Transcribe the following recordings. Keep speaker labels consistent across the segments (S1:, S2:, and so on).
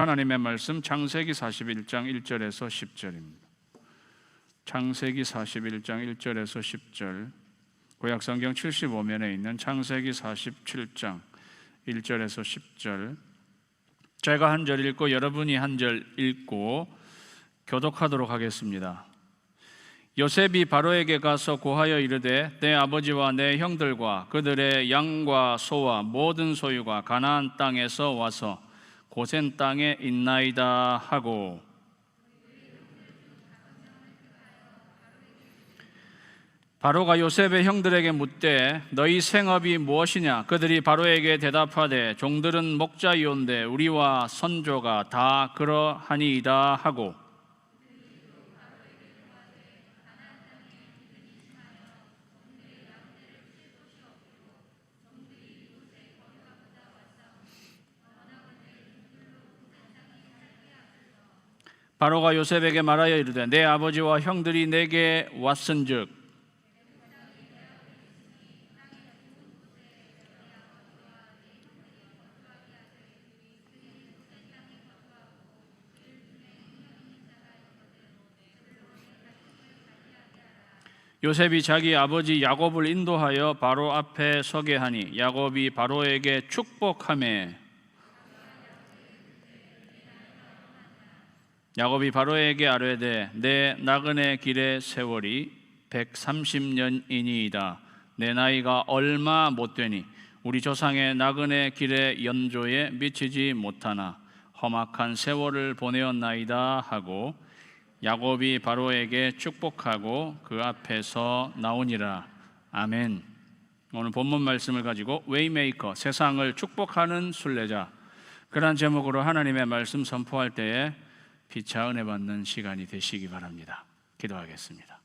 S1: 하나님의 말씀 창세기 41장 1절에서 10절입니다. 창세기 41장 1절에서 10절, 구약성경 75면에 있는 창세기 47장 1절에서 10절, 제가 한 절 읽고 여러분이 한 절 읽고 교독하도록 하겠습니다. 요셉이 바로에게 가서 고하여 이르되 내 아버지와 내 형들과 그들의 양과 소와 모든 소유가 가나안 땅에서 와서 고센 땅에 있나이다 하고, 바로가 요셉의 형들에게 묻되 너희 생업이 무엇이냐? 그들이 바로에게 대답하되 종들은 목자이온데 우리와 선조가 다 그러하니이다 하고, 바로가 요셉에게 말하여 이르되 내 아버지와 형들이 내게 왔은즉 요셉이 자기 아버지 야곱을 인도하여 바로 앞에 서게 하니 야곱이 바로에게 축복하매, 야곱이 바로에게 아뢰되 내 나그네 길의 세월이 130년이니이다. 내 나이가 얼마 못되니 우리 조상의 나그네 길의 연조에 미치지 못하나 험악한 세월을 보내었나이다 하고, 야곱이 바로에게 축복하고 그 앞에서 나오니라. 아멘. 오늘 본문 말씀을 가지고 웨이메이커, 세상을 축복하는 순례자, 그런 제목으로 하나님의 말씀 선포할 때에 피차 은혜 받는 시간이 되시기 바랍니다. 기도하겠습니다.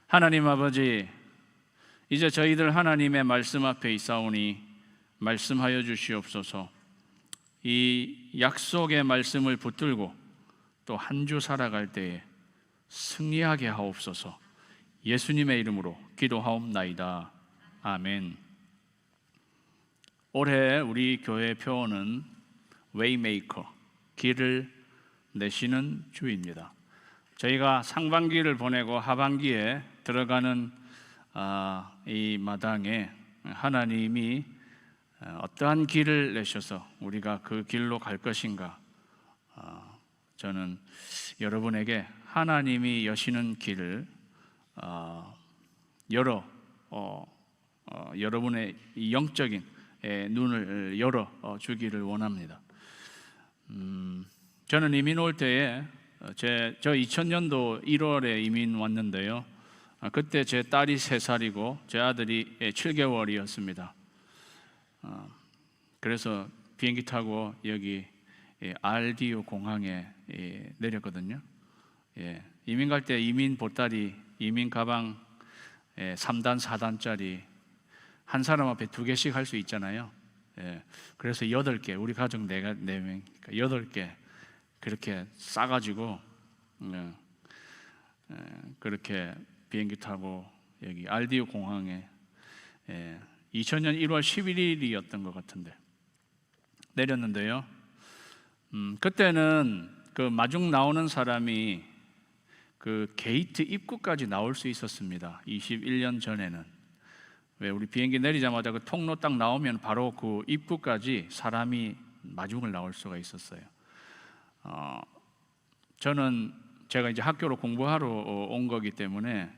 S1: 하나님 아버지, 이제 저희들 하나님의 말씀 앞에 있사오니 말씀하여 주시옵소서. 이 약속의 말씀을 붙들고 또 한 주 살아갈 때에 승리하게 하옵소서. 예수님의 이름으로 기도하옵나이다. 아멘. 올해 우리 교회 표어는 웨이메이커, 길을 내시는 주입니다. 저희가 상반기를 보내고 하반기에 들어가는 이 마당에 하나님이 어떠한 길을 내셔서 우리가 그 길로 갈 것인가, 저는 여러분에게 하나님이 여시는 길을 여러분의 이 영적인 눈을 열어 주기를 원합니다. 저는 이민 올 때에 저 2000년도 1월에 이민 왔는데요, 그때 제 딸이 3살이고 제 아들이 7개월이었습니다. 그래서 비행기 타고 여기 RDU 공항에 내렸거든요. 이민 갈 때 이민 보따리, 이민 가방 3단, 4단짜리 한 사람 앞에 2개씩 할 수 있잖아요. 그래서 8개, 우리 가족 4명, 8개 그렇게 싸가지고 그렇게 비행기 타고 여기 RDU 공항에 2000년 1월 11일이었던 것 같은데 내렸는데요. 그때는 그 마중 나오는 사람이 그 게이트 입구까지 나올 수 있었습니다. 21년 전에는. 왜 우리 비행기 내리자마자 그 통로 딱 나오면 바로 그 입구까지 사람이 마중을 나올 수가 있었어요. 저는 제가 이제 학교로 공부하러 온 거기 때문에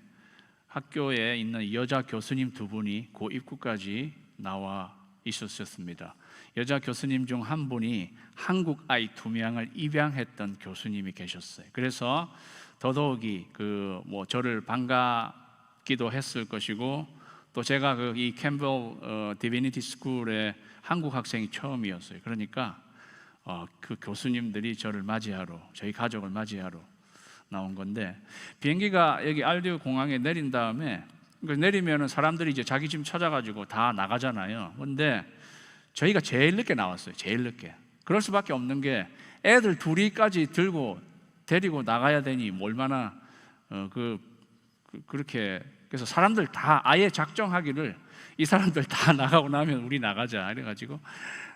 S1: 학교에 있는 여자 교수님 2분이 그 입구까지 나와 있었습니다. 여자 교수님 중 한 분이 한국 아이 2명을 입양했던 교수님이 계셨어요. 그래서 더더욱이 저를 반갑기도 했을 것이고, 또 제가 이 캠벨 디비니티 스쿨의 한국 학생이 처음이었어요. 그러니까 그 교수님들이 저를 맞이하러, 저희 가족을 맞이하러 나온 건데, 비행기가 여기 RDU 공항에 내린 다음에 내리면은 사람들이 이제 자기 집 찾아가지고 다 나가잖아요. 근데 저희가 제일 늦게 나왔어요. 제일 늦게. 그럴 수밖에 없는 게 애들 둘이까지 데리고 나가야 되니 얼마나 그렇게, 그래서 사람들 다 아예 작정하기를 이 사람들 다 나가고 나면 우리 나가자 이래가지고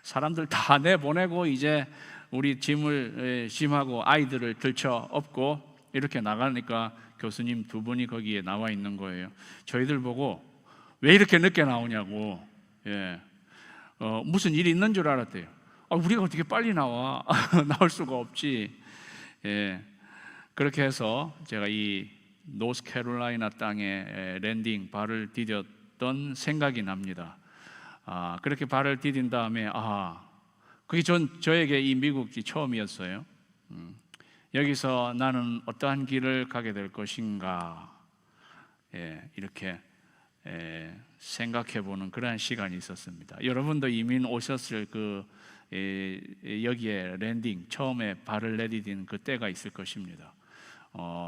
S1: 사람들 다 내보내고 이제 우리 짐하고 아이들을 들쳐 업고 이렇게 나가니까 교수님 두 분이 거기에 나와 있는 거예요. 저희들 보고 왜 이렇게 늦게 나오냐고. 무슨 일이 있는 줄 알았대요. 우리가 어떻게 빨리 나와? 나올 수가 없지. 그렇게 해서 제가 이 노스캐롤라이나 땅에 랜딩 발을 디뎠던 생각이 납니다. 그렇게 발을 디딘 다음에 그게 저에게 이 미국이 처음이었어요. 여기서 나는 어떠한 길을 가게 될 것인가, 이렇게 생각해보는 그러한 시간이 있었습니다. 여러분도 이민 오셨을 여기에 랜딩 처음에 발을 내디딘 그 때가 있을 것입니다.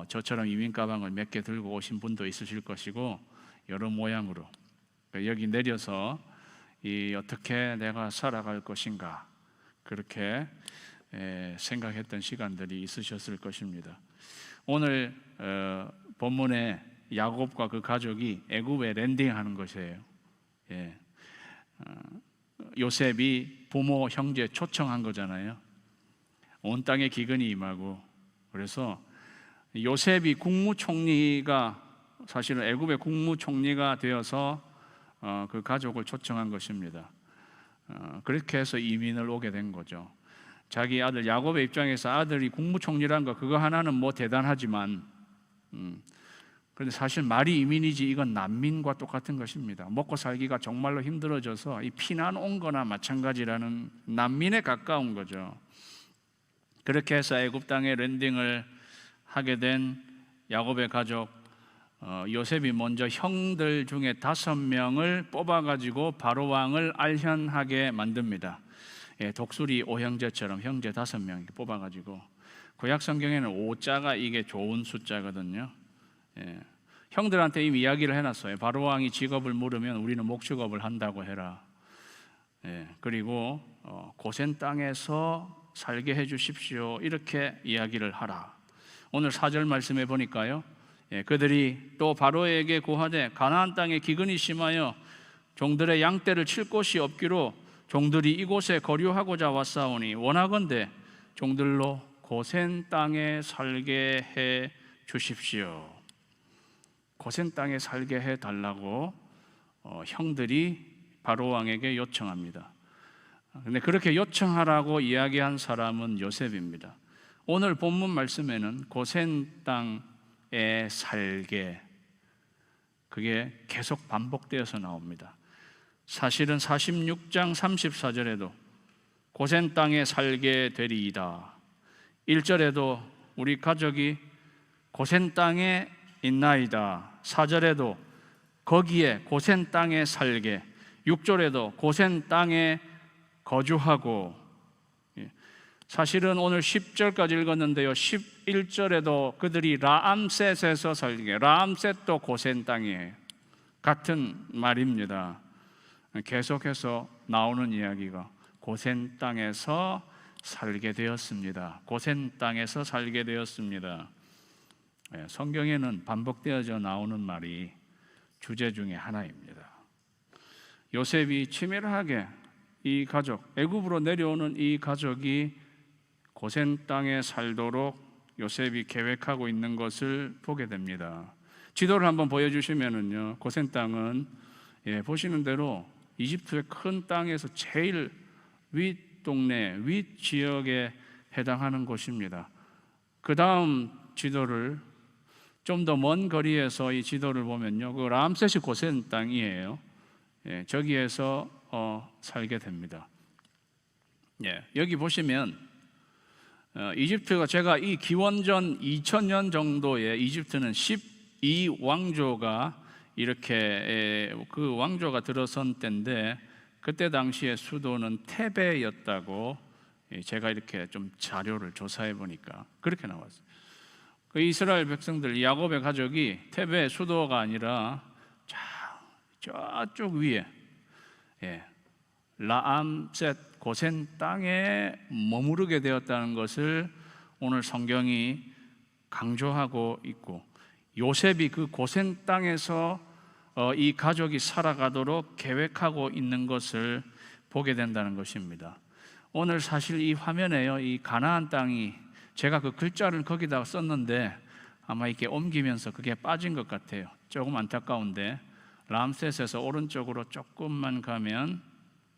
S1: 저처럼 이민 가방을 몇 개 들고 오신 분도 있으실 것이고 여러 모양으로 여기 내려서 어떻게 내가 살아갈 것인가 그렇게 생각했던 시간들이 있으셨을 것입니다. 오늘 본문에 야곱과 그 가족이 애굽에 랜딩하는 것이에요. 요셉이 부모 형제 초청한 거잖아요. 온 땅에 기근이 임하고, 그래서 요셉이 국무총리가 사실은 애굽의 국무총리가 되어서 그 가족을 초청한 것입니다. 그렇게 해서 이민을 오게 된 거죠. 자기 아들 야곱의 입장에서 아들이 국무총리란 거 그거 하나는 뭐 대단하지만 그런데 사실 말이 이민이지 이건 난민과 똑같은 것입니다. 먹고 살기가 정말로 힘들어져서 이 피난 온 거나 마찬가지라는 난민에 가까운 거죠. 그렇게 해서 애굽 땅에 랜딩을 하게 된 야곱의 가족, 요셉이 먼저 형들 중에 5명을 뽑아가지고 바로 왕을 알현하게 만듭니다. 독수리 오형제처럼 형제 5명 뽑아가지고, 구약 성경에는 5자가 이게 좋은 숫자거든요. 형들한테 이미 이야기를 해놨어요. 바로 왕이 직업을 물으면 우리는 목축업을 한다고 해라. 그리고 고센 땅에서 살게 해주십시오. 이렇게 이야기를 하라. 오늘 4절 말씀해 보니까요, 그들이 또 바로에게 고하되 가나안 땅에 기근이 심하여 종들의 양떼를 칠 곳이 없기로 종들이 이곳에 거류하고자 왔사오니 원하건대 종들로 고센 땅에 살게 해 주십시오. 고센 땅에 살게 해 달라고 형들이 바로 왕에게 요청합니다. 그런데 그렇게 요청하라고 이야기한 사람은 요셉입니다. 오늘 본문 말씀에는 고센 땅에 살게, 그게 계속 반복되어서 나옵니다. 사실은 46장 34절에도 고센 땅에 살게 되리이다, 1절에도 우리 가족이 고센 땅에 있나이다, 4절에도 거기에 고센 땅에 살게, 6절에도 고센 땅에 거주하고, 사실은 오늘 10절까지 읽었는데요, 11절에도 그들이 라암셋에서 살게, 라암셋도 고센 땅이에요. 같은 말입니다. 계속해서 나오는 이야기가 고센 땅에서 살게 되었습니다. 고센 땅에서 살게 되었습니다. 성경에는 반복되어져 나오는 말이 주제 중에 하나입니다. 요셉이 치밀하게 이 가족, 애굽으로 내려오는 이 가족이 고센 땅에 살도록 요셉이 계획하고 있는 것을 보게 됩니다. 지도를 한번 보여주시면은요, 고센 땅은 보시는 대로 이집트의 큰 땅에서 제일 윗동네, 윗지역에 해당하는 곳입니다. 그 다음 지도를 좀 더 먼 거리에서 이 지도를 보면요, 그 람셋이 고센 땅이에요. 저기에서 살게 됩니다. 여기 보시면 이집트가, 제가 이 기원전 2000년 정도에 이집트는 12왕조가 이렇게 그 왕조가 들어선 때인데, 그때 당시에 수도는 테베였다고 제가 이렇게 좀 자료를 조사해 보니까 그렇게 나왔어요. 그 이스라엘 백성들, 야곱의 가족이 테베 수도가 아니라 저쪽 위에 라암셋 고센 땅에 머무르게 되었다는 것을 오늘 성경이 강조하고 있고, 요셉이 그 고센 땅에서 이 가족이 살아가도록 계획하고 있는 것을 보게 된다는 것입니다. 오늘 사실 이 화면에요, 이 가나안 땅이 제가 그 글자를 거기다가 썼는데 아마 이렇게 옮기면서 그게 빠진 것 같아요. 조금 안타까운데 람셋에서 오른쪽으로 조금만 가면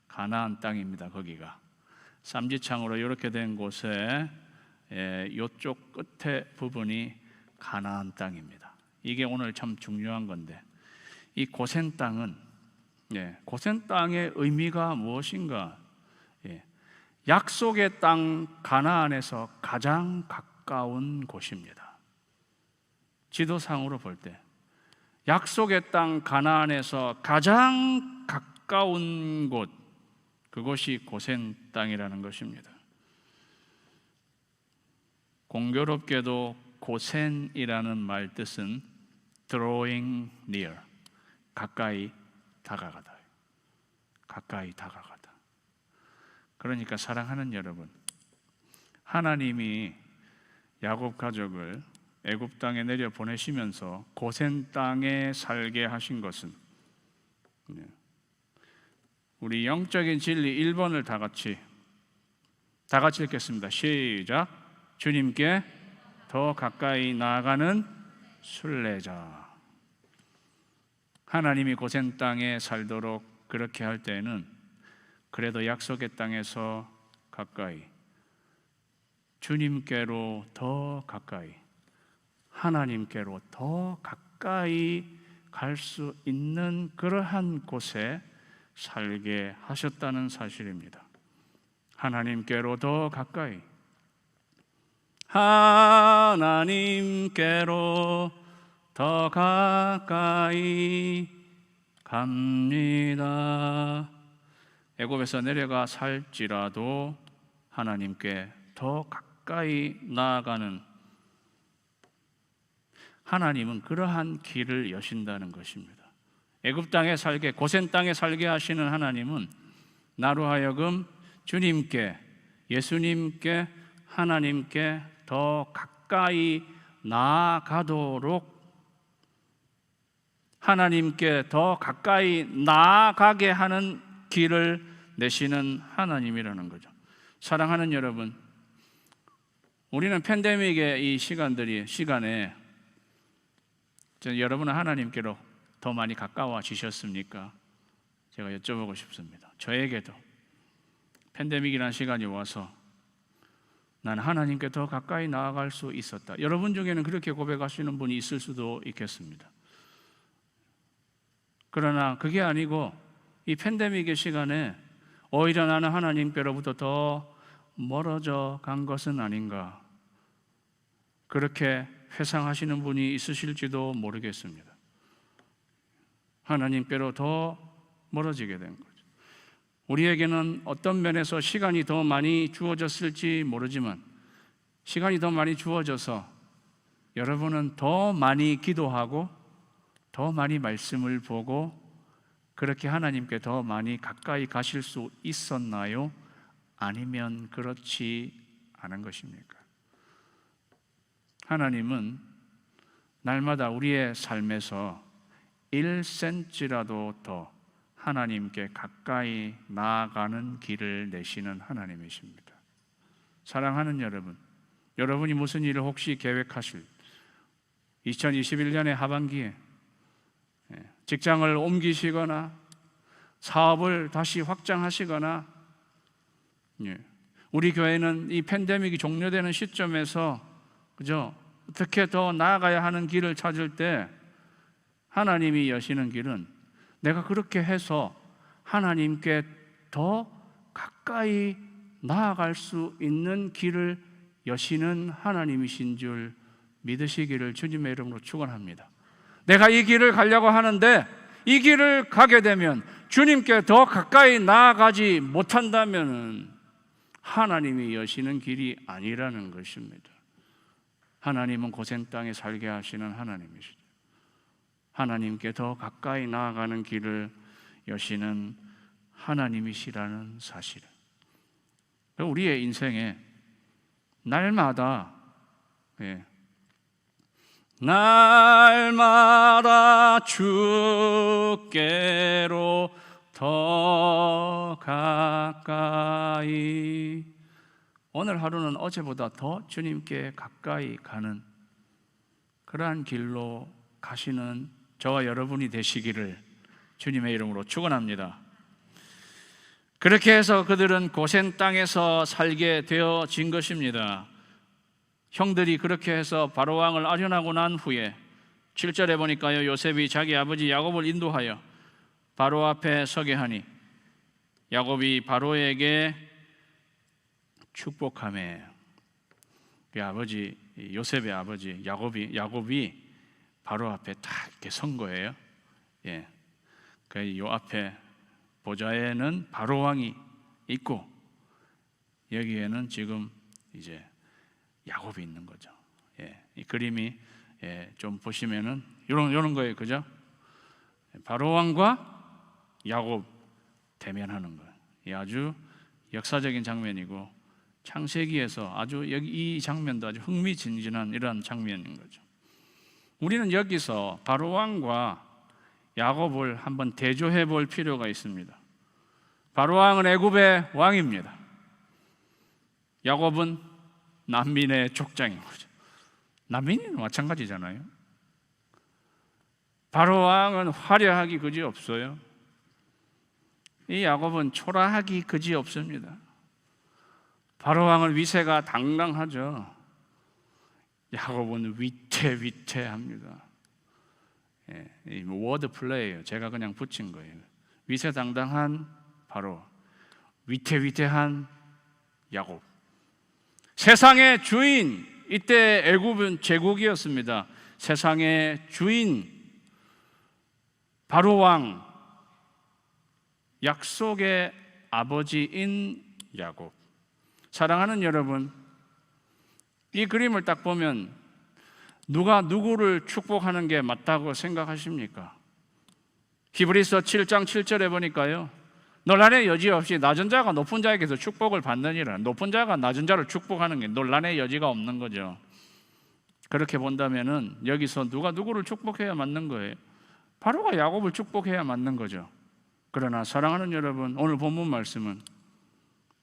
S1: 가나안 땅입니다. 거기가 삼지창으로 이렇게 된 곳에 이쪽 끝에 부분이 가나안 땅입니다. 이게 오늘 참 중요한 건데, 이 고센 땅은 고센 땅의 의미가 무엇인가? 약속의 땅 가나안에서 가장 가까운 곳입니다. 지도상으로 볼 때 약속의 땅 가나안에서 가장 가까운 곳, 그곳이 고센 땅이라는 것입니다. 공교롭게도 고센이라는 말 뜻은 drawing near, 가까이 다가가다. 가까이 다가가다. 그러니까 사랑하는 여러분, 하나님이 야곱 가족을 애굽 땅에 내려 보내시면서 고센 땅에 살게 하신 것은, 우리 영적인 진리 1번을 다 같이 읽겠습니다. 시작. 주님께 더 가까이 나아가는 순례자. 하나님이 고센 땅에 살도록 그렇게 할 때에는 그래도 약속의 땅에서 가까이, 주님께로 더 가까이, 하나님께로 더 가까이 갈 수 있는 그러한 곳에 살게 하셨다는 사실입니다. 하나님께로 더 가까이, 하나님께로 더 가까이 갑니다. 애굽에서 내려가 살지라도 하나님께 더 가까이 나아가는, 하나님은 그러한 길을 여신다는 것입니다. 애굽 땅에 살게, 고센 땅에 살게 하시는 하나님은 나로 하여금 주님께, 예수님께, 하나님께 더 가까이 나아가도록, 하나님께 더 가까이 나아가게 하는 길을 내시는 하나님이라는 거죠. 사랑하는 여러분, 우리는 팬데믹의 이 시간에 여러분은 하나님께로 더 많이 가까워지셨습니까? 제가 여쭤보고 싶습니다. 저에게도 팬데믹이라는 시간이 와서 난 하나님께 더 가까이 나아갈 수 있었다. 여러분 중에는 그렇게 고백하시는 분이 있을 수도 있겠습니다. 그러나 그게 아니고 이 팬데믹의 시간에 오히려 나는 하나님께로부터 더 멀어져 간 것은 아닌가, 그렇게 회상하시는 분이 있으실지도 모르겠습니다. 하나님께로 더 멀어지게 된 거죠. 우리에게는 어떤 면에서 시간이 더 많이 주어졌을지 모르지만, 시간이 더 많이 주어져서 여러분은 더 많이 기도하고 더 많이 말씀을 보고 그렇게 하나님께 더 많이 가까이 가실 수 있었나요? 아니면 그렇지 않은 것입니까? 하나님은 날마다 우리의 삶에서 1cm라도 더 하나님께 가까이 나아가는 길을 내시는 하나님이십니다. 사랑하는 여러분, 여러분이 무슨 일을 혹시 계획하실 2021년의 하반기에 직장을 옮기시거나 사업을 다시 확장하시거나, 우리 교회는 이 팬데믹이 종료되는 시점에서 어떻게 더 나아가야 하는 길을 찾을 때 하나님이 여시는 길은 내가 그렇게 해서 하나님께 더 가까이 나아갈 수 있는 길을 여시는 하나님이신 줄 믿으시기를 주님의 이름으로 축원합니다. 내가 이 길을 가려고 하는데 이 길을 가게 되면 주님께 더 가까이 나아가지 못한다면 하나님이 여시는 길이 아니라는 것입니다. 하나님은 고센 땅에 살게 하시는 하나님이시죠. 하나님께 더 가까이 나아가는 길을 여시는 하나님이시라는 사실, 우리의 인생에 날마다 날마다 주께로 더 가까이. 오늘 하루는 어제보다 더 주님께 가까이 가는 그러한 길로 가시는 저와 여러분이 되시기를 주님의 이름으로 축원합니다. 그렇게 해서 그들은 고센 땅에서 살게 되어진 것입니다. 형들이 그렇게 해서 바로 왕을 아련하고 난 후에 7절에 보니까요, 요셉이 자기 아버지 야곱을 인도하여 바로 앞에 서게 하니 야곱이 바로에게 축복하며, 그 아버지 요셉의 아버지 야곱이 바로 앞에 딱 이렇게 선 거예요. 예, 그 요 앞에 보좌에는 바로 왕이 있고 여기에는 지금 이제 야곱이 있는 거죠. 예, 이 그림이 좀 보시면은 이런 거예요, 그죠? 바로 왕과 야곱 대면하는 거예요. 이 아주 역사적인 장면이고 창세기에서 아주 이 장면도 아주 흥미진진한 이러한 장면인 거죠. 우리는 여기서 바로 왕과 야곱을 한번 대조해 볼 필요가 있습니다. 바로 왕은 애굽의 왕입니다. 야곱은 난민의 족장인 거죠. 난민은 마찬가지잖아요. 바로 왕은 화려하기 그지 없어요. 이 야곱은 초라하기 그지 없습니다. 바로 왕은 위세가 당당하죠. 야곱은 위태위태합니다. 이 워드 플레이예요. 제가 그냥 붙인 거예요. 위세당당한 바로, 위태위태한 야곱. 세상의 주인, 이때 애굽은 제국이었습니다. 세상의 주인 바로 왕, 약속의 아버지인 야곱. 사랑하는 여러분, 이 그림을 딱 보면 누가 누구를 축복하는 게 맞다고 생각하십니까? 히브리서 7장 7절에 보니까요, 논란의 여지 없이 낮은 자가 높은 자에게서 축복을 받느니라. 높은 자가 낮은 자를 축복하는 게 논란의 여지가 없는 거죠. 그렇게 본다면은 여기서 누가 누구를 축복해야 맞는 거예요? 바로가 야곱을 축복해야 맞는 거죠. 그러나 사랑하는 여러분, 오늘 본문 말씀은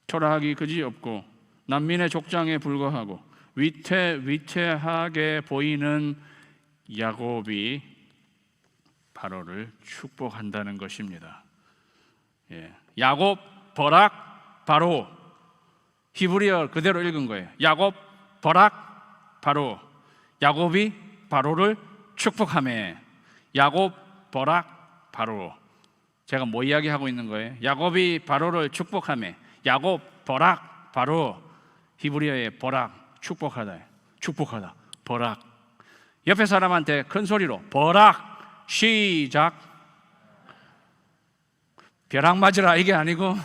S1: 초라하기 그지없고 난민의 족장에 불과하고 위태위태하게 보이는 야곱이 바로를 축복한다는 것입니다. 야곱, 버락, 바로. 히브리어 그대로 읽은 거예요. 야곱, 버락, 바로. 야곱이 바로를 축복하며. 야곱, 버락, 바로. 제가 뭐 이야기하고 있는 거예요? 야곱이 바로를 축복하며. 야곱, 버락, 바로. 히브리어의 버락, 축복하다, 축복하다, 버락. 옆에 사람한테 큰 소리로 버락, 시작. 벼락 맞으라 이게 아니고,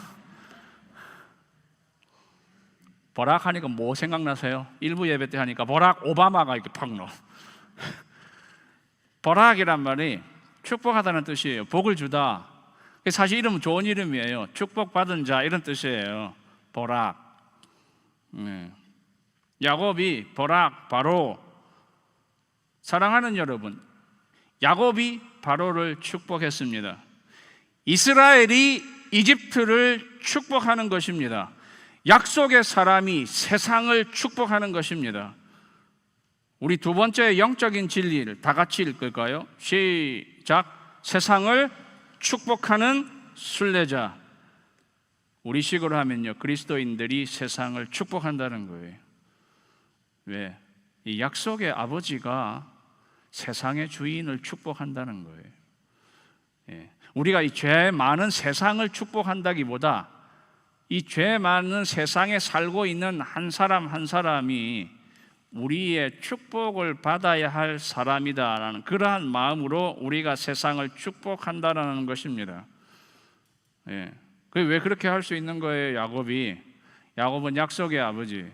S1: 버락 하니까 뭐 생각나세요? 일부 예배 때 하니까 버락 오바마가 이렇게 팍 넣어. 버락이란 말이 축복하다는 뜻이에요. 복을 주다. 사실 이름은 좋은 이름이에요. 축복받은 자 이런 뜻이에요. 버락. 야곱이 버락, 바로. 사랑하는 여러분, 야곱이 바로를 축복했습니다. 이스라엘이 이집트를 축복하는 것입니다. 약속의 사람이 세상을 축복하는 것입니다. 우리 두 번째 영적인 진리를 다 같이 읽을까요? 시작. 세상을 축복하는 순례자. 우리 식으로 하면요, 그리스도인들이 세상을 축복한다는 거예요. 왜? 이 약속의 아버지가 세상의 주인을 축복한다는 거예요. 우리가 이 죄 많은 세상을 축복한다기보다 이 죄 많은 세상에 살고 있는 한 사람 한 사람이 우리의 축복을 받아야 할 사람이다라는 그러한 마음으로 우리가 세상을 축복한다라는 것입니다. 왜 그렇게 할 수 있는 거예요? 야곱은 약속의 아버지.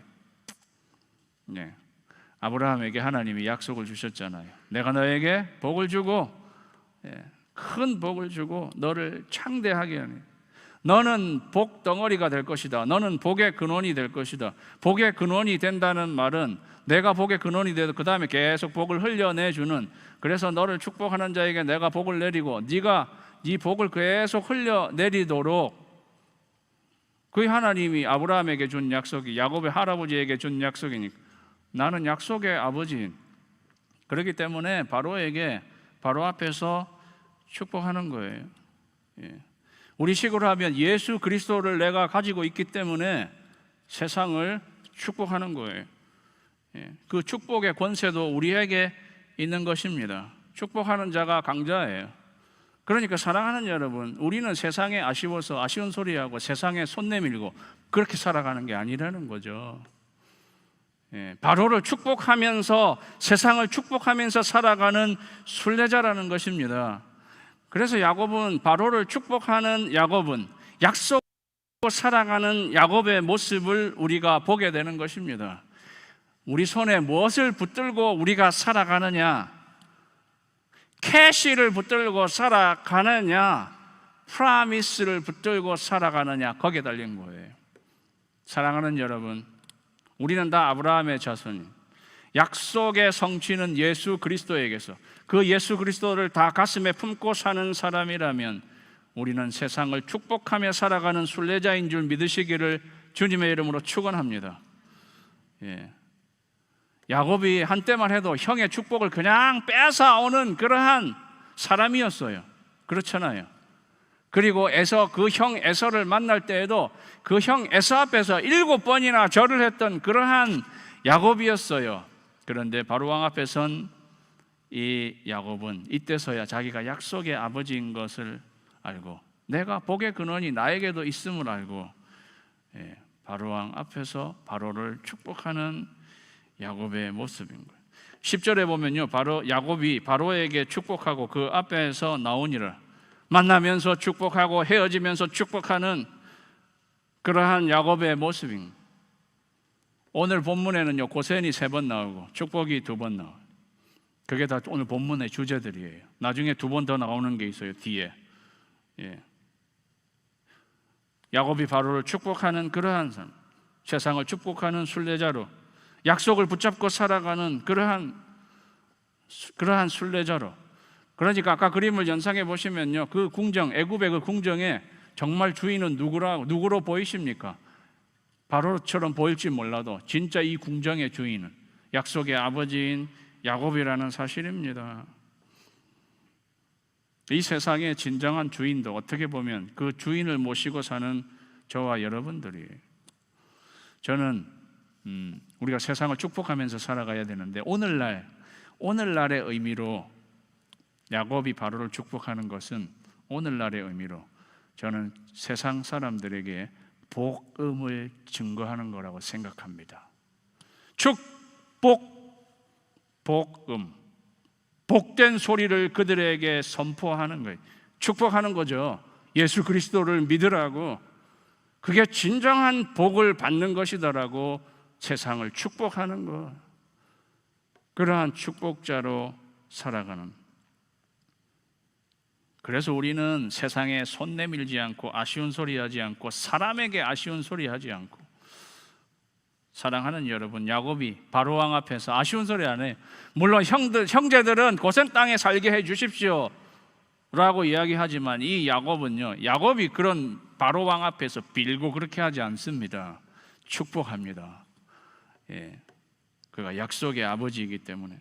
S1: 아브라함에게 하나님이 약속을 주셨잖아요. 내가 너에게 복을 주고 큰 복을 주고 너를 창대하게 하니 너는 복 덩어리가 될 것이다. 너는 복의 근원이 될 것이다. 복의 근원이 된다는 말은 내가 복의 근원이 돼도 그 다음에 계속 복을 흘려내주는, 그래서 너를 축복하는 자에게 내가 복을 내리고 네가 네 복을 계속 흘려내리도록 그 하나님이 아브라함에게 준 약속이 야곱의 할아버지에게 준 약속이니까 나는 약속의 아버지인, 그렇기 때문에 바로에게 바로 앞에서 축복하는 거예요. 우리 식으로 하면 예수 그리스도를 내가 가지고 있기 때문에 세상을 축복하는 거예요. 그 축복의 권세도 우리에게 있는 것입니다. 축복하는 자가 강자예요. 그러니까 사랑하는 여러분, 우리는 세상에 아쉬워서 아쉬운 소리하고 세상에 손 내밀고 그렇게 살아가는 게 아니라는 거죠. 바로를 축복하면서 세상을 축복하면서 살아가는 순례자라는 것입니다. 그래서 야곱은 바로를 축복하는 야곱은 약속으로 살아가는 야곱의 모습을 우리가 보게 되는 것입니다. 우리 손에 무엇을 붙들고 우리가 살아가느냐, 캐시를 붙들고 살아가느냐, 프라미스를 붙들고 살아가느냐, 거기에 달린 거예요. 사랑하는 여러분, 우리는 다 아브라함의 자손이, 약속의 성취는 예수 그리스도에게서 그 예수 그리스도를 다 가슴에 품고 사는 사람이라면 우리는 세상을 축복하며 살아가는 순례자인 줄 믿으시기를 주님의 이름으로 축원합니다. 야곱이 한때만 해도 형의 축복을 그냥 뺏어오는 그러한 사람이었어요. 그렇잖아요. 그리고 그 형 에서를 만날 때에도 그 형 에서 앞에서 7번이나 절을 했던 그러한 야곱이었어요. 그런데 바로 왕 앞에 선 이 야곱은 이때서야 자기가 약속의 아버지인 것을 알고 내가 복의 근원이 나에게도 있음을 알고 바로 왕 앞에서 바로를 축복하는 야곱의 모습인 거예요. 10절에 보면요, 바로 야곱이 바로에게 축복하고 그 앞에서 나오니라. 만나면서 축복하고 헤어지면서 축복하는 그러한 야곱의 모습인 거예요. 오늘 본문에는요, 고센이 3번 나오고 축복이 2번 나와요. 그게 다 오늘 본문의 주제들이에요. 나중에 2번 더 나오는 게 있어요, 뒤에. 야곱이 바로를 축복하는 그러한 사람, 세상을 축복하는 순례자로, 약속을 붙잡고 살아가는 그러한 순례자로. 그러니까 아까 그림을 연상해 보시면요, 그 궁정, 애굽의 그 궁정에 정말 주인은 누구로 보이십니까? 바로처럼 보일지 몰라도 진짜 이 궁정의 주인은 약속의 아버지인 야곱이라는 사실입니다. 이 세상의 진정한 주인도 어떻게 보면 그 주인을 모시고 사는 저와 여러분들이에요. 저는 우리가 세상을 축복하면서 살아가야 되는데 오늘날의 의미로 야곱이 바로를 축복하는 것은 오늘날의 의미로 저는 세상 사람들에게 복음을 증거하는 거라고 생각합니다. 복음, 복된 소리를 그들에게 선포하는 거예요. 축복하는 거죠. 예수 그리스도를 믿으라고, 그게 진정한 복을 받는 것이더라고 세상을 축복하는 것. 그러한 축복자로 살아가는. 그래서 우리는 세상에 손 내밀지 않고 아쉬운 소리 하지 않고 사람에게 아쉬운 소리 하지 않고, 사랑하는 여러분, 야곱이 바로왕 앞에서 아쉬운 소리 안 해요. 물론 형제들은 고센 땅에 살게 해 주십시오 라고 이야기하지만 이 야곱이 그런 바로왕 앞에서 빌고 그렇게 하지 않습니다. 축복합니다. 그가 약속의 아버지이기 때문에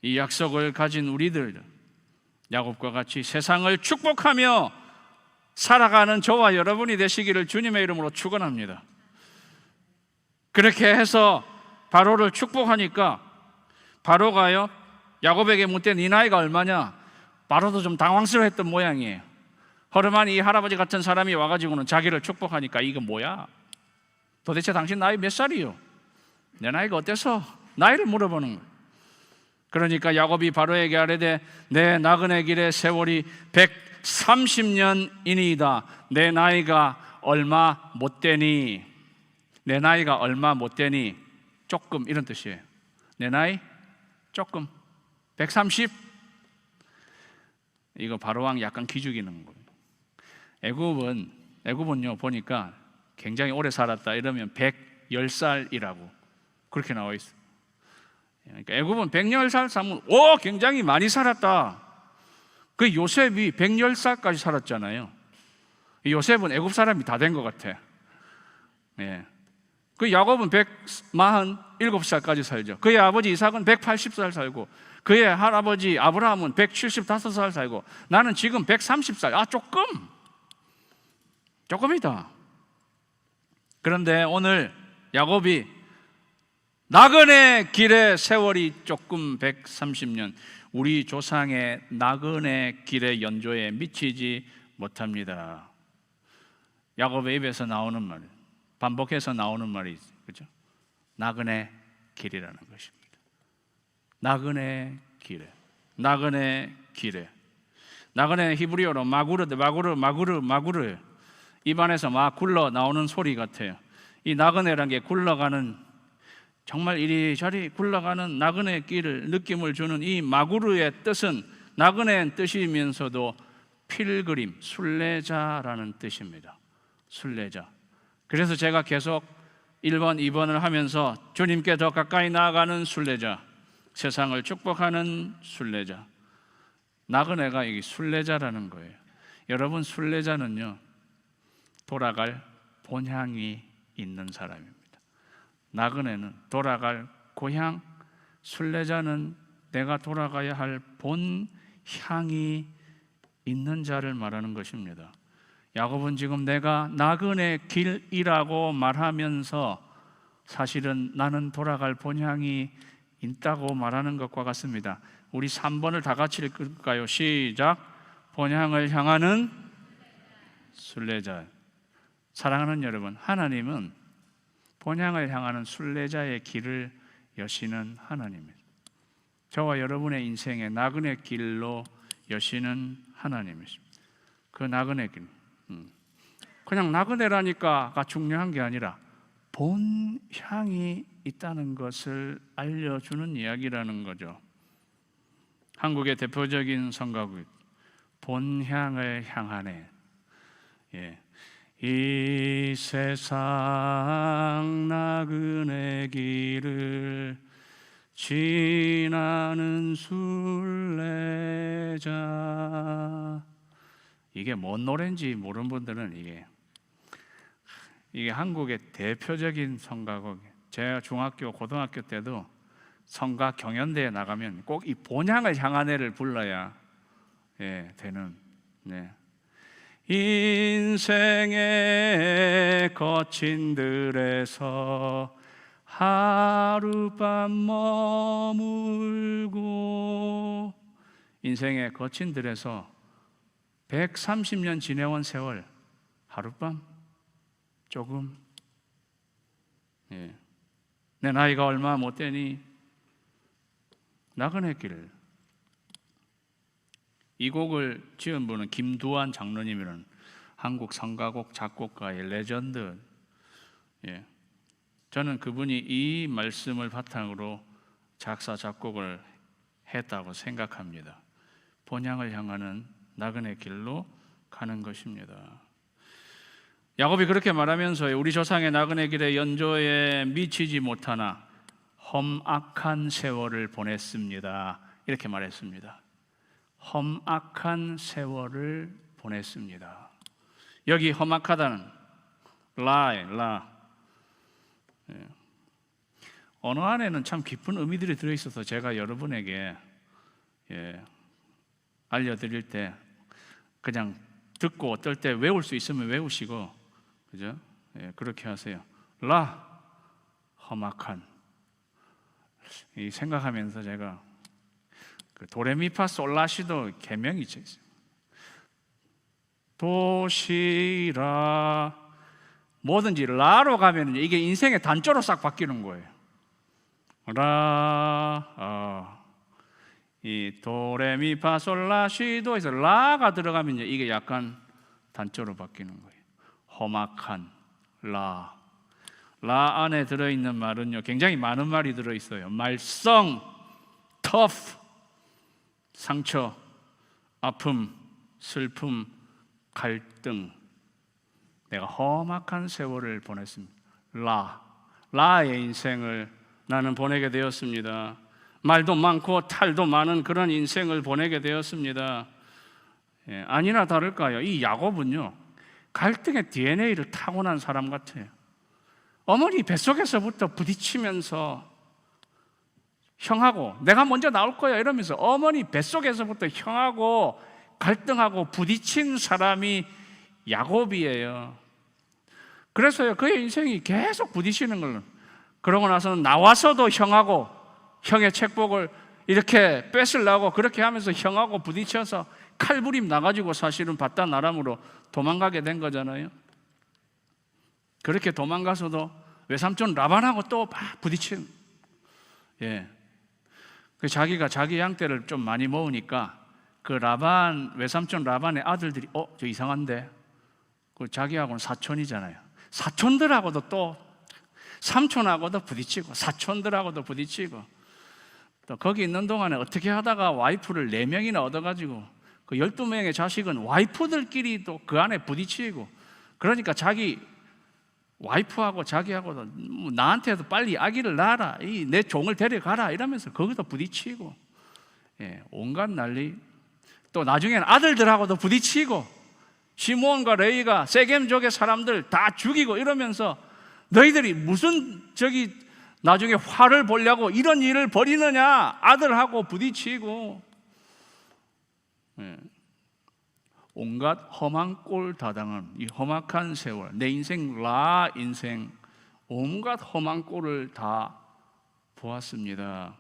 S1: 이 약속을 가진 우리들, 야곱과 같이 세상을 축복하며 살아가는 저와 여러분이 되시기를 주님의 이름으로 축원합니다. 그렇게 해서 바로를 축복하니까 바로가요, 야곱에게 묻되 네 나이가 얼마냐? 바로도 좀 당황스러워했던 모양이에요. 허름한 이 할아버지 같은 사람이 와가지고는 자기를 축복하니까 이거 뭐야? 도대체 당신 나이 몇 살이요? 내 나이가 어때서? 나이를 물어보는 거예요. 그러니까 야곱이 바로에게 아뢰되 내 나그네 길의 세월이 130년이니이다. 내 나이가 얼마 못되니? 내 나이가 얼마 못되니? 조금, 이런 뜻이에요. 내 나이 조금 130? 이거 바로왕 약간 기죽이는 거예요. 애굽은요 보니까 굉장히 오래 살았다 이러면 110살이라고 그렇게 나와 있어요. 그러니까 애굽은 110살 살면 굉장히 많이 살았다. 그 요셉이 110살까지 살았잖아요. 요셉은 애굽 사람이 다 된 것 같아. 예. 그 야곱은 147살까지 살죠. 그의 아버지 이삭은 180살 살고, 그의 할아버지 아브라함은 175살 살고, 나는 지금 130살. 조금이다. 그런데 오늘 야곱이 나그네 길의 세월이 조금 130년, 우리 조상의 나그네 길의 연조에 미치지 못합니다. 야곱의 입에서 나오는 말, 반복해서 나오는 말이 그죠? 나그네 길이라는 것입니다. 나그네 길에, 나그네 길에. 나그네 히브리어로 마구르. 입안에서 막 굴러 나오는 소리 같아요. 이 나그네라는 게 굴러가는, 정말 이리저리 굴러가는 나그네 길을 느낌을 주는 이 마구르의 뜻은, 나그네의 뜻이면서도 필그림, 순례자라는 뜻입니다. 순례자. 그래서 제가 계속 1번, 2번을 하면서 주님께 더 가까이 나아가는 순례자, 세상을 축복하는 순례자, 나그네가 이게 순례자라는 거예요. 여러분, 순례자는요, 돌아갈 본향이 있는 사람입니다. 나그네는 돌아갈 고향, 순례자는 내가 돌아가야 할 본향이 있는 자를 말하는 것입니다. 야곱은 지금 내가 나그네 길이라고 말하면서 사실은 나는 돌아갈 본향이 있다고 말하는 것과 같습니다. 우리 3번을 다 같이 읽을까요? 시작. 본향을 향하는 순례자. 사랑하는 여러분, 하나님은 본향을 향하는 순례자의 길을 여시는 하나님입니다. 저와 여러분의 인생의 나그네 길로 여시는 하나님이십니다. 그 나그네 길, 그냥 나그네라니까가 중요한 게 아니라 본향이 있다는 것을 알려주는 이야기라는 거죠. 한국의 대표적인 성가곡, 본향을 향하네. 예. 이 세상 나그네 길을 지나는 순례자. 이게 뭔 노래인지 모르는 분들은 이게 한국의 대표적인 성가곡. 제가 중학교, 고등학교 때도 성가 경연대회 나가면 꼭 이 본향을 향하네를 불러야 되는. 네. 인생의 거친 들에서 하룻밤 머물고, 인생의 거친 들에서 130년 지내온 세월 하룻밤 조금, 내 나이가 얼마 못 되니 나그네 길. 이 곡을 지은 분은 김두한 장로님이라는 한국 성가곡 작곡가의 레전드. 저는 그분이 이 말씀을 바탕으로 작사 작곡을 했다고 생각합니다. 본향을 향하는 나그네 길로 가는 것입니다. 야곱이 그렇게 말하면서 우리 조상의 나그네 길의 연조에 미치지 못하나 험악한 세월을 보냈습니다. 이렇게 말했습니다. 험악한 세월을 보냈습니다. 여기 험악하다는 라. 언어 안에는 참 깊은 의미들이 들어있어서 제가 여러분에게 알려드릴 때 그냥 듣고 어떨 때 외울 수 있으면 외우시고, 그죠? 그렇게 하세요. 라, 험악한. 이 생각하면서 제가 그 도레미파솔라시도 계명이 있어요. 도시라, 뭐든지 라로 가면 이게 인생의 단조로 싹 바뀌는 거예요. 라, 이 도레미파솔라시도에서 라가 들어가면 이게 약간 단조로 바뀌는 거예요. 험악한 라 안에 들어있는 말은요, 굉장히 많은 말이 들어있어요. 말썽, tough, 상처, 아픔, 슬픔, 갈등. 내가 험악한 세월을 보냈습니다. 라의 인생을 나는 보내게 되었습니다. 말도 많고 탈도 많은 그런 인생을 보내게 되었습니다. 아니나 다를까요? 이 야곱은요, 갈등의 DNA를 타고난 사람 같아요. 어머니 뱃속에서부터 부딪히면서 형하고 내가 먼저 나올 거야 이러면서 어머니 뱃속에서부터 형하고 갈등하고 부딪힌 사람이 야곱이에요. 그래서요, 그의 인생이 계속 부딪히는 걸로. 그러고 나서는 나와서도 형의 책복을 이렇게 뺏으려고 그렇게 하면서 형하고 부딪혀서 칼부림 나가지고 사실은 바단 아람으로 도망가게 된 거잖아요. 그렇게 도망가서도 외삼촌 라반하고 또 막 부딪힌. 그 자기가 자기 양떼를 좀 많이 모으니까 그 외삼촌 라반의 아들들이 저 이상한데, 그 자기하고는 사촌이잖아요. 사촌들하고도 또 삼촌하고도 부딪히고 사촌들하고도 부딪히고, 또 거기 있는 동안에 어떻게 하다가 와이프를 4명이나 얻어가지고 그 12명의 자식은 와이프들끼리도 그 안에 부딪히고, 그러니까 자기 와이프하고 자기하고도 나한테도 빨리 아기를 낳아라, 내 종을 데려가라 이러면서 거기도 부딪히고, 온갖 난리. 또 나중에는 아들들하고도 부딪히고, 시므온과 레위가 세겜족의 사람들 다 죽이고 이러면서 너희들이 무슨 나중에 화를 보려고 이런 일을 벌이느냐, 아들하고 부딪히고, 온갖 험한 꼴 다 당한 이 험악한 세월, 내 인생 인생 온갖 험한 꼴을 다 보았습니다.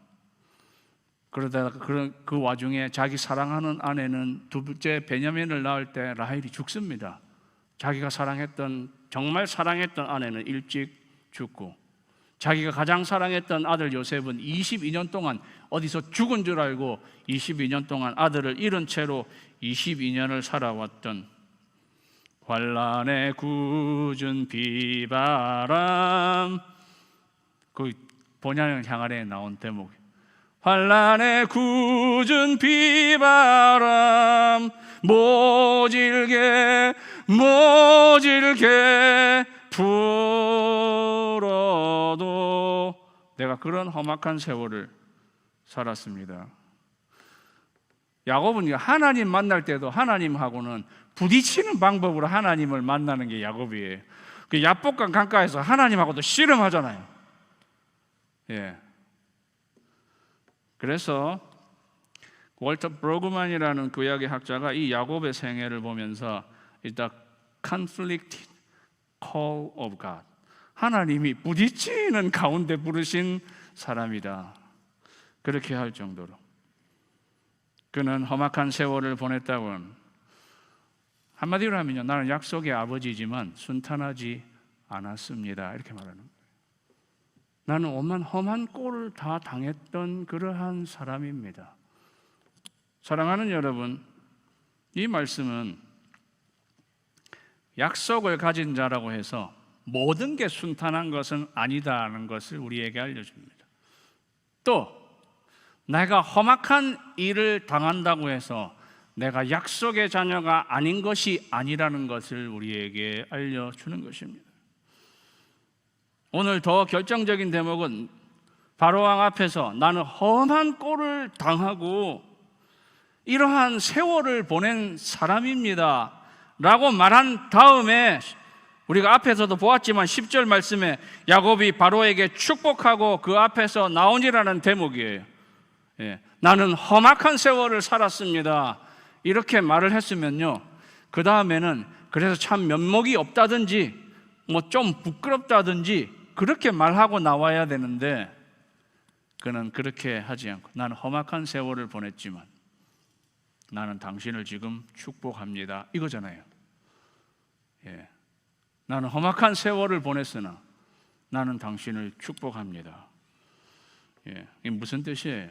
S1: 그러다가 그 와중에 자기 사랑하는 아내는 둘째 베냐민을 낳을 때 라헬이 죽습니다. 자기가 정말 사랑했던 아내는 일찍 죽고, 자기가 가장 사랑했던 아들 요셉은 22년 동안 어디서 죽은 줄 알고 22년 동안 아들을 잃은 채로 22년을 살아왔던, 환란의 굳은 비바람, 그 본향 향하래에 나온 대목, 환란의 굳은 비바람 모질게 불어도, 내가 그런 험악한 세월을 살았습니다. 야곱은 하나님 만날 때도 하나님하고는 부딪히는 방법으로 하나님을 만나는 게 야곱이에요. 그 야복강 강가에서 하나님하고도 씨름하잖아요. 그래서 월터 브로그만이라는 구약의 학자가 이 야곱의 생애를 보면서 일단 conflicted call of God, 하나님이 부딪히는 가운데 부르신 사람이다, 그렇게 할 정도로 그는 험악한 세월을 보냈다고는, 한마디로 하면요, 나는 약속의 아버지지만 순탄하지 않았습니다, 이렇게 말하는 거예요. 나는 오만 험한 꼴을 다 당했던 그러한 사람입니다. 사랑하는 여러분, 이 말씀은 약속을 가진 자라고 해서 모든 게 순탄한 것은 아니다라는 것을 우리에게 알려줍니다. 또 내가 험악한 일을 당한다고 해서 내가 약속의 자녀가 아닌 것이 아니라는 것을 우리에게 알려주는 것입니다. 오늘 더 결정적인 대목은 바로왕 앞에서 나는 험한 꼴을 당하고 이러한 세월을 보낸 사람입니다 라고 말한 다음에, 우리가 앞에서도 보았지만 10절 말씀에 야곱이 바로에게 축복하고 그 앞에서 나오니라는 대목이에요. 나는 험악한 세월을 살았습니다, 이렇게 말을 했으면요, 그 다음에는 그래서 참 면목이 없다든지 좀 부끄럽다든지 그렇게 말하고 나와야 되는데, 그는 그렇게 하지 않고 나는 험악한 세월을 보냈지만 나는 당신을 지금 축복합니다, 이거잖아요. 나는 험악한 세월을 보냈으나 나는 당신을 축복합니다. 이게 무슨 뜻이에요?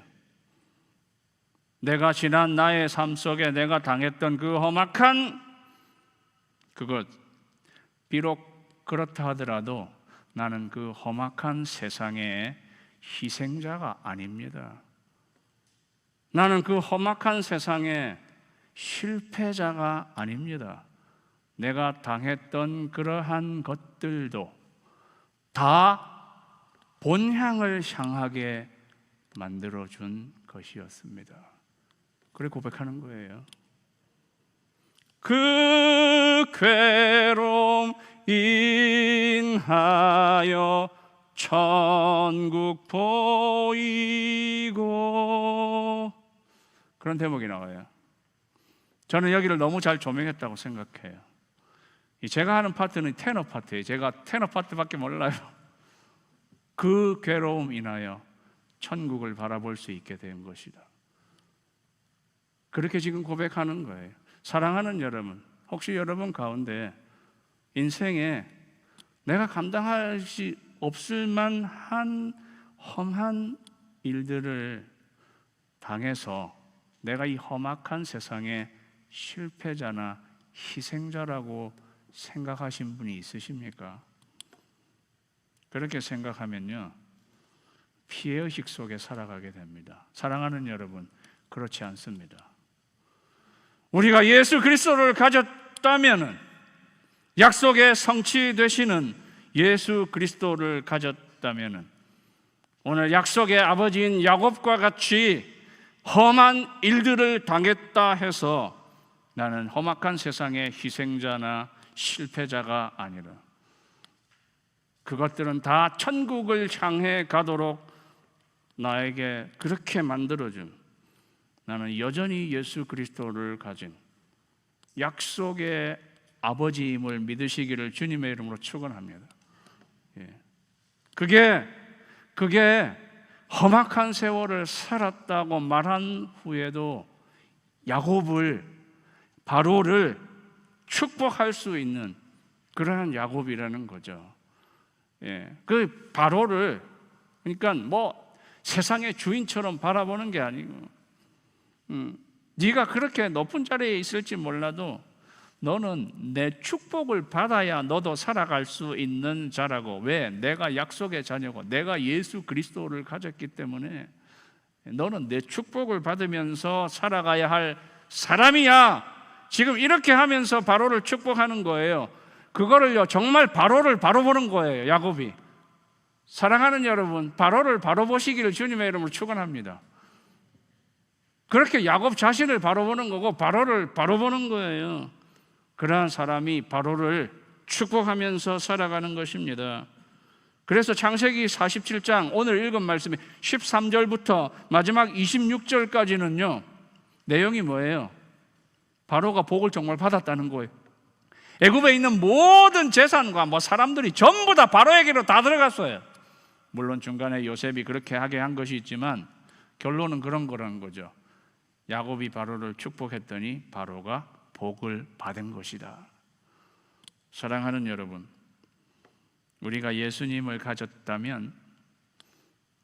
S1: 내가 지난 나의 삶 속에 내가 당했던 그 험악한 그것, 비록 그렇다 하더라도 나는 그 험악한 세상의 희생자가 아닙니다. 나는 그 험악한 세상의 실패자가 아닙니다. 내가 당했던 그러한 것들도 다 본향을 향하게 만들어준 것이었습니다. 그래 고백하는 거예요. 그 괴로움 인하여 천국 보이고, 그런 대목이 나와요. 저는 여기를 너무 잘 조명했다고 생각해요. 제가 하는 파트는 테너 파트예요. 제가 테너 파트밖에 몰라요. 그 괴로움 인하여 천국을 바라볼 수 있게 된 것이다. 그렇게 지금 고백하는 거예요. 사랑하는 여러분, 혹시 여러분 가운데 인생에 내가 감당할 수 없을 만한 험한 일들을 당해서 내가 이 험악한 세상에 실패자나 희생자라고 생각하신 분이 있으십니까? 그렇게 생각하면요, 피해의식 속에 살아가게 됩니다. 사랑하는 여러분, 그렇지 않습니다. 우리가 예수 그리스도를 가졌다면, 약속의 성취 되시는 예수 그리스도를 가졌다면, 오늘 약속의 아버지인 야곱과 같이 험한 일들을 당했다 해서 나는 험악한 세상의 희생자나 실패자가 아니라, 그것들은 다 천국을 향해 가도록 나에게 그렇게 만들어준, 나는 여전히 예수 그리스도를 가진 약속의 아버지임을 믿으시기를 주님의 이름으로 축원합니다. 그게 험악한 세월을 살았다고 말한 후에도 야곱을, 바로를 축복할 수 있는 그러한 야곱이라는 거죠. 그 바로를, 그러니까 뭐 세상의 주인처럼 바라보는 게 아니고, 네가 그렇게 높은 자리에 있을지 몰라도 너는 내 축복을 받아야 너도 살아갈 수 있는 자라고. 왜? 내가 약속의 자녀고 내가 예수 그리스도를 가졌기 때문에 너는 내 축복을 받으면서 살아가야 할 사람이야. 지금 이렇게 하면서 바로를 축복하는 거예요. 그거를요, 정말 바로를 바로 보는 거예요, 야곱이. 사랑하는 여러분, 바로를 바로 보시기를 주님의 이름으로 축원합니다. 그렇게 야곱 자신을 바로 보는 거고 바로를 바로 보는 거예요. 그러한 사람이 바로를 축복하면서 살아가는 것입니다. 그래서 창세기 47장 오늘 읽은 말씀이 13절부터 마지막 26절까지는요, 내용이 뭐예요? 바로가 복을 정말 받았다는 거예요. 애굽에 있는 모든 재산과 사람들이 전부 다 바로에게로 다 들어갔어요. 물론 중간에 요셉이 그렇게 하게 한 것이 있지만 결론은 그런 거라는 거죠. 야곱이 바로를 축복했더니 바로가 복을 받은 것이다. 사랑하는 여러분, 우리가 예수님을 가졌다면,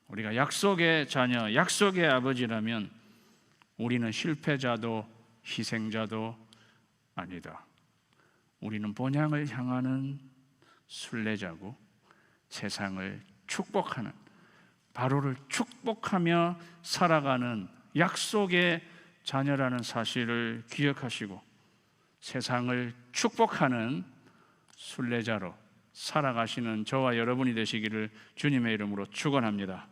S1: 우리가 약속의 자녀, 약속의 아버지라면 우리는 실패자도 희생자도 아니다. 우리는 본향을 향하는 순례자고 세상을 축복하는, 바로를 축복하며 살아가는 약속의 자녀라는 사실을 기억하시고 세상을 축복하는 순례자로 살아가시는 저와 여러분이 되시기를 주님의 이름으로 축원합니다.